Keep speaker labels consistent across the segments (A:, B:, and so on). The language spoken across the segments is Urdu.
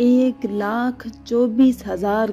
A: 1,24,000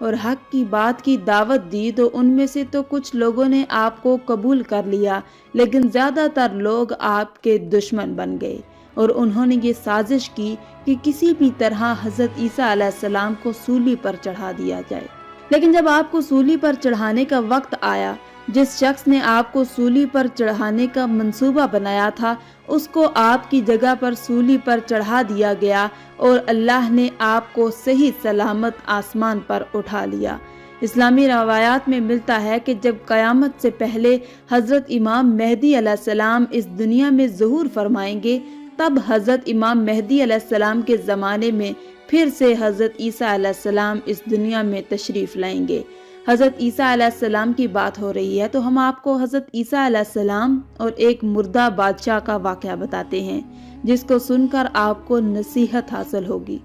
A: اور حق کی بات کی دعوت دی تو ان میں سے تو کچھ لوگوں نے آپ کو قبول کر لیا، لیکن زیادہ تر لوگ آپ کے دشمن بن گئے، اور انہوں نے یہ سازش کی کہ کسی بھی طرح حضرت عیسیٰ علیہ السلام کو سولی پر چڑھا دیا جائے۔ لیکن جب آپ کو سولی پر چڑھانے کا وقت آیا، جس شخص نے آپ کو سولی پر چڑھانے کا منصوبہ بنایا تھا، اس کو آپ کی جگہ پر سولی پر چڑھا دیا گیا، اور اللہ نے آپ کو صحیح سلامت آسمان پر اٹھا لیا۔ اسلامی روایات میں ملتا ہے کہ جب قیامت سے پہلے حضرت امام مہدی علیہ السلام اس دنیا میں ظہور فرمائیں گے، تب حضرت امام مہدی علیہ السلام کے زمانے میں پھر سے حضرت عیسیٰ علیہ السلام اس دنیا میں تشریف لائیں گے۔ حضرت عیسیٰ علیہ السلام کی بات ہو رہی ہے تو ہم آپ کو حضرت عیسیٰ علیہ السلام اور ایک مردہ بادشاہ کا واقعہ بتاتے ہیں، جس کو سن کر آپ کو نصیحت حاصل ہوگی۔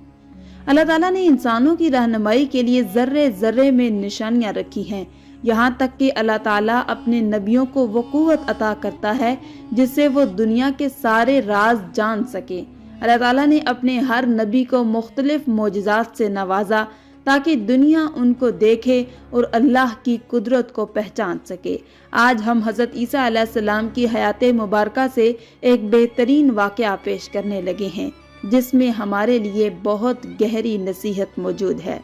A: اللہ تعالیٰ نے انسانوں کی رہنمائی کے لیے ذرے ذرے میں نشانیاں رکھی ہیں، یہاں تک کہ اللہ تعالیٰ اپنے نبیوں کو وہ قوت عطا کرتا ہے جس سے وہ دنیا کے سارے راز جان سکیں۔ اللہ تعالیٰ نے اپنے ہر نبی کو مختلف معجزات سے نوازا تاکہ دنیا ان کو دیکھے اور اللہ کی قدرت کو پہچان سکے۔ آج ہم حضرت عیسیٰ علیہ السلام کی حیات مبارکہ سے ایک بہترین واقعہ پیش کرنے لگے ہیں، جس میں ہمارے لیے بہت گہری نصیحت موجود ہے۔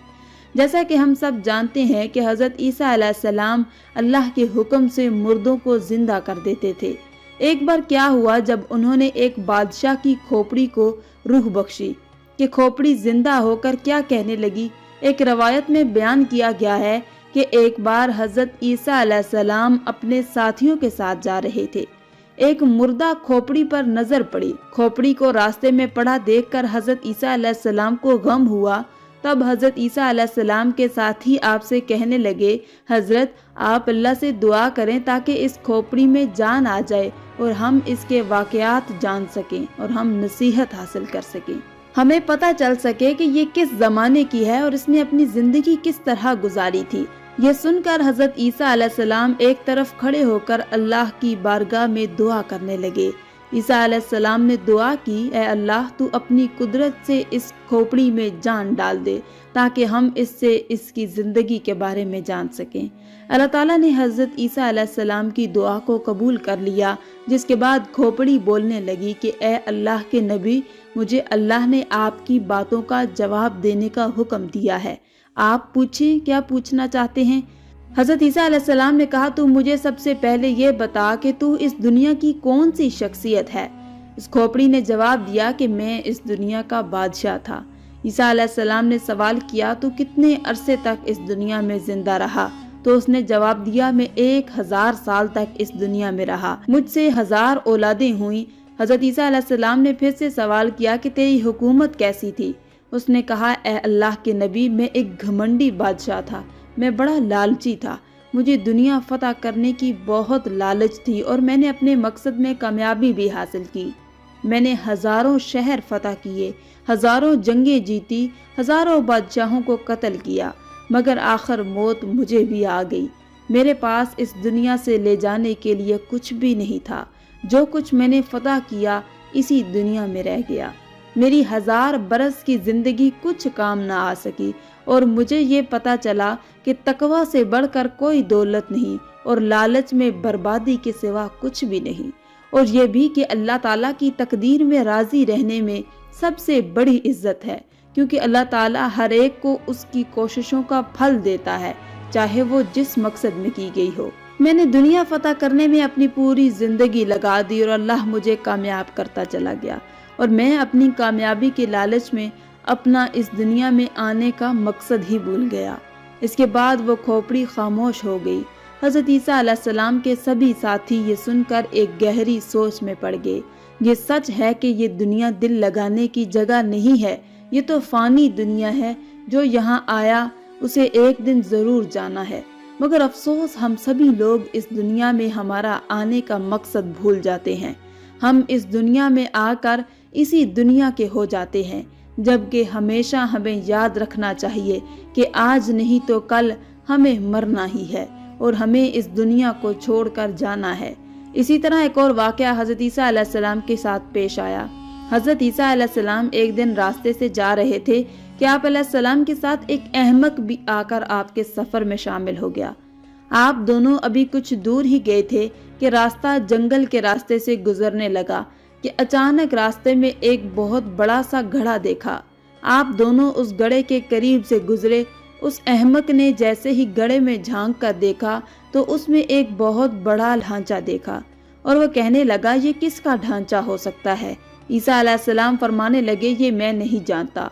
A: جیسا کہ ہم سب جانتے ہیں کہ حضرت عیسیٰ علیہ السلام اللہ کے حکم سے مردوں کو زندہ کر دیتے تھے۔ ایک بار کیا ہوا، جب انہوں نے ایک بادشاہ کی کھوپڑی کو روح بخشی کہ کھوپڑی زندہ ہو کر کیا کہنے لگی۔ ایک روایت میں بیان کیا گیا ہے کہ ایک بار حضرت عیسیٰ علیہ السلام اپنے ساتھیوں کے ساتھ جا رہے تھے، ایک مردہ کھوپڑی پر نظر پڑی۔ کھوپڑی کو راستے میں پڑا دیکھ کر حضرت عیسیٰ علیہ السلام کو غم ہوا۔ تب حضرت عیسیٰ علیہ السلام کے ساتھی آپ سے کہنے لگے، حضرت آپ اللہ سے دعا کریں تاکہ اس کھوپڑی میں جان آ جائے اور ہم اس کے واقعات جان سکیں اور ہم نصیحت حاصل کر سکیں، ہمیں پتہ چل سکے کہ یہ کس زمانے کی ہے اور اس نے اپنی زندگی کس طرح گزاری تھی۔ یہ سن کر حضرت عیسیٰ علیہ السلام ایک طرف کھڑے ہو کر اللہ کی بارگاہ میں دعا کرنے لگے۔ عیسیٰ علیہ السلام نے دعا کی، اے اللہ تو اپنی قدرت سے اس کھوپڑی میں جان ڈال دے تاکہ ہم اس سے اس کی زندگی کے بارے میں جان سکیں۔ اللہ تعالیٰ نے حضرت عیسیٰ علیہ السلام کی دعا کو قبول کر لیا، جس کے بعد کھوپڑی بولنے لگی کہ اے اللہ کے نبی، مجھے اللہ نے آپ کی باتوں کا جواب دینے کا حکم دیا ہے، آپ پوچھیں کیا پوچھنا چاہتے ہیں۔ حضرت عیسیٰ علیہ السلام نے کہا، تو مجھے سب سے پہلے یہ بتا کہ تو اس دنیا کی کون سی شخصیت ہے۔ اس کھوپڑی نے جواب دیا کہ میں اس دنیا کا بادشاہ تھا۔ عیسیٰ علیہ السلام نے سوال کیا، تو کتنے عرصے تک اس دنیا میں زندہ رہا؟ تو اس نے جواب دیا، میں 1000 سال تک اس دنیا میں رہا، مجھ سے 1000 اولادیں ہوئیں۔ حضرت عیسیٰ علیہ السلام نے پھر سے سوال کیا کہ تیری حکومت کیسی تھی؟ اس نے کہا، اے اللہ کے نبی، میں ایک گھمنڈی بادشاہ تھا، میں بڑا لالچی تھا، مجھے دنیا فتح کرنے کی بہت لالچ تھی اور میں نے اپنے مقصد میں کامیابی بھی حاصل کی۔ میں نے ہزاروں شہر فتح کیے، ہزاروں جنگیں جیتی، ہزاروں بادشاہوں کو قتل کیا، مگر آخر موت مجھے بھی آ گئی۔ میرے پاس اس دنیا سے لے جانے کے لیے کچھ بھی نہیں تھا، جو کچھ میں نے فتح کیا اسی دنیا میں رہ گیا۔ میری 1000 برس کی زندگی کچھ کام نہ آ سکی، اور مجھے یہ پتا چلا کہ تقوی سے بڑھ کر کوئی دولت نہیں اور لالچ میں بربادی کے سوا کچھ بھی نہیں، اور یہ بھی کہ اللہ تعالیٰ کی تقدیر میں راضی رہنے میں سب سے بڑی عزت ہے، کیونکہ اللہ تعالیٰ ہر ایک کو اس کی کوششوں کا پھل دیتا ہے، چاہے وہ جس مقصد میں کی گئی ہو۔ میں نے دنیا فتح کرنے میں اپنی پوری زندگی لگا دی اور اللہ مجھے کامیاب کرتا چلا گیا، اور میں اپنی کامیابی کے لالچ میں اپنا اس دنیا میں آنے کا مقصد ہی بھول گیا۔ اس کے بعد وہ کھوپڑی خاموش ہو گئی۔ حضرت عیسیٰ علیہ السلام کے سبھی ساتھی یہ سن کر ایک گہری سوچ میں پڑ گئے۔ یہ سچ ہے کہ یہ دنیا دل لگانے کی جگہ نہیں ہے، یہ تو فانی دنیا ہے، جو یہاں آیا اسے ایک دن ضرور جانا ہے، مگر افسوس ہم سبھی لوگ اس دنیا میں ہمارا آنے کا مقصد بھول جاتے ہیں۔ ہم اس دنیا میں آ کر اسی دنیا کے ہو جاتے ہیں، جبکہ ہمیشہ ہمیں یاد رکھنا چاہیے کہ آج نہیں تو کل ہمیں مرنا ہی ہے اور ہمیں اس دنیا کو چھوڑ کر جانا ہے۔ اسی طرح ایک اور واقعہ حضرت عیسیٰ علیہ السلام کے ساتھ پیش آیا۔ حضرت عیسیٰ علیہ السلام ایک دن راستے سے جا رہے تھے کہ آپ علیہ السلام کے ساتھ ایک احمق بھی آ کر آپ کے سفر میں شامل ہو گیا۔ آپ دونوں ابھی کچھ دور ہی گئے تھے کہ راستہ جنگل کے راستے سے گزرنے لگا کہ اچانک راستے میں ایک بہت بڑا سا گڑھا دیکھا۔ آپ دونوں اس گڑھے کے قریب سے گزرے۔ اس احمق نے جیسے ہی گڑھے میں جھانک کر دیکھا تو اس میں ایک بہت بڑا ڈھانچہ دیکھا اور وہ کہنے لگا یہ کس کا ڈھانچہ ہو سکتا ہے؟ عیسیٰ علیہ السلام فرمانے لگے یہ میں نہیں جانتا۔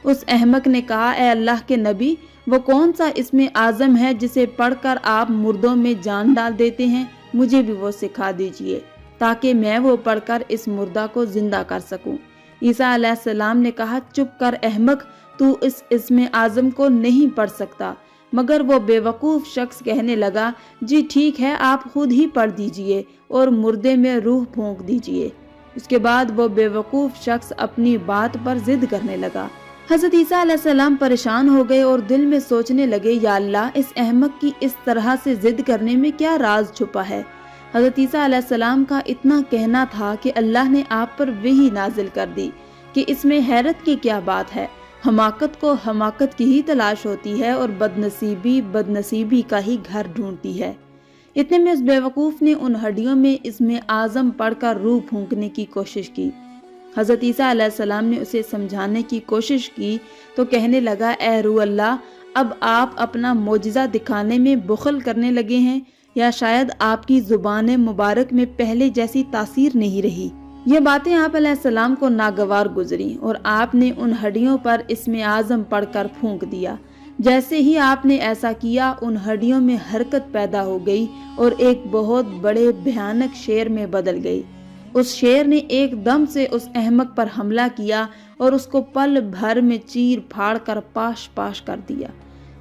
A: اس احمق نے کہا اے اللہ کے نبی، وہ کون سا اسم اعظم ہے جسے پڑھ کر آپ مردوں میں جان ڈال دیتے ہیں؟ مجھے بھی وہ سکھا دیجئے تاکہ میں وہ پڑھ کر اس مردہ کو زندہ کر سکوں۔ عیسیٰ علیہ السلام نے کہا چپ کر احمق، تو اس اسم اعظم کو نہیں پڑھ سکتا۔ مگر وہ بے وقوف شخص کہنے لگا جی ٹھیک ہے، آپ خود ہی پڑھ دیجئے اور مردے میں روح پھونک دیجئے۔ اس کے بعد وہ بے وقوف شخص اپنی بات پر ضد کرنے لگا۔ حضرت عیسیٰ علیہ السلام پریشان ہو گئے اور دل میں سوچنے لگے یا اللہ، اس احمق کی اس طرح سے ضد کرنے میں کیا راز چھپا ہے؟ حضرت عیسیٰ علیہ السلام کا اتنا کہنا تھا کہ اللہ نے آپ پر وحی نازل کر دی کہ اس میں حیرت کی کیا بات ہے۔ حماقت کو حماقت کی ہی تلاش ہوتی ہے اور بدنصیبی بدنصیبی کا ہی گھر ڈھونڈتی ہے۔ اتنے میں اس بے وقوف نے ان ہڈیوں میں اسم اعظم پڑھ کر روح پھونکنے کی کوشش کی۔ حضرت عیسیٰ علیہ السلام نے اسے سمجھانے کی کوشش کی تو کہنے لگا اے روح اللہ، اب آپ اپنا معجزہ دکھانے میں بخل کرنے لگے ہیں، یا شاید آپ کی زبان مبارک میں پہلے جیسی تاثیر نہیں رہی۔ یہ باتیں آپ علیہ السلام کو ناگوار گزری اور آپ نے ان ہڈیوں پر اسم اعظم پڑھ کر پھونک دیا۔ جیسے ہی آپ نے ایسا کیا ان ہڈیوں میں حرکت پیدا ہو گئی اور ایک بہت بڑے بھیانک شیر میں بدل گئی۔ اس شیر نے ایک دم سے اس احمق پر حملہ کیا اور اس کو پل بھر میں چیر پھاڑ کر پاش پاش کر دیا،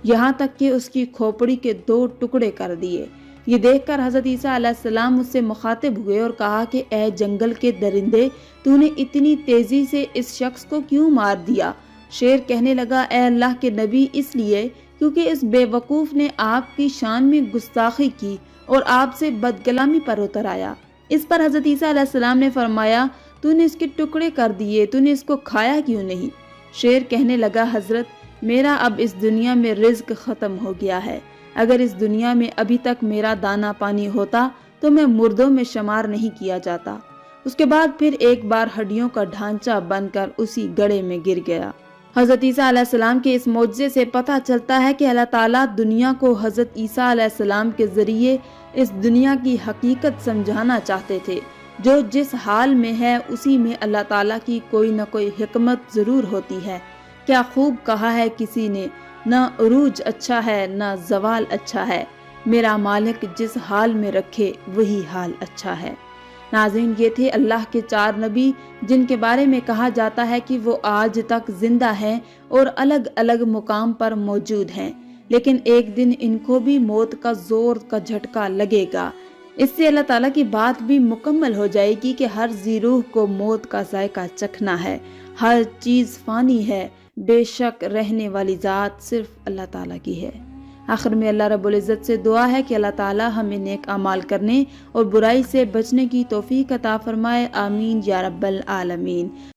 A: یہاں تک کہ اس کی کھوپڑی کے 2 ٹکڑے کر دیے۔ یہ دیکھ کر حضرت عیسیٰ علیہ السلام اس سے مخاطب ہوئے اور کہا کہ اے جنگل کے درندے، تو نے اتنی تیزی سے اس شخص کو کیوں مار دیا؟ شیر کہنے لگا اے اللہ کے نبی، اس لیے کیونکہ اس بے وقوف نے آپ کی شان میں گستاخی کی اور آپ سے بدکلامی پر اتر آیا۔ اس پر حضرت عیسیٰ علیہ السلام نے فرمایا تو نے اس کے ٹکڑے کر دیے، تو نے اس کو کھایا کیوں نہیں؟ شیر کہنے لگا حضرت، میرا اب اس دنیا میں رزق ختم ہو گیا ہے۔ اگر اس دنیا میں ابھی تک میرا دانا پانی ہوتا تو میں مردوں میں شمار نہیں کیا جاتا۔ اس کے بعد پھر ایک بار ہڈیوں کا ڈھانچہ بن کر اسی گڑھے میں گر گیا۔ حضرت عیسیٰ علیہ السلام کے اس معجزے سے پتہ چلتا ہے کہ اللہ تعالیٰ دنیا کو حضرت عیسیٰ علیہ السلام کے ذریعے اس دنیا کی حقیقت سمجھانا چاہتے تھے۔ جو جس حال میں ہے اسی میں اللہ تعالیٰ کی کوئی نہ کوئی حکمت ضرور ہوتی ہے۔ کیا خوب کہا ہے کسی نے، نہ عروج اچھا ہے نہ زوال اچھا ہے، میرا مالک جس حال میں رکھے وہی حال اچھا ہے۔ ناظرین، یہ تھے اللہ کے 4 نبی جن کے بارے میں کہا جاتا ہے کہ وہ آج تک زندہ ہیں اور الگ الگ مقام پر موجود ہیں، لیکن ایک دن ان کو بھی موت کا زور کا جھٹکا لگے گا۔ اس سے اللہ تعالیٰ کی بات بھی مکمل ہو جائے گی کہ ہر ذی روح کو موت کا ذائقہ چکھنا ہے، ہر چیز فانی ہے، بے شک رہنے والی ذات صرف اللہ تعالیٰ کی ہے۔ آخر میں اللہ رب العزت سے دعا ہے کہ اللہ تعالیٰ ہمیں نیک اعمال کرنے اور برائی سے بچنے کی توفیق عطا فرمائے، آمین یا رب العالمین۔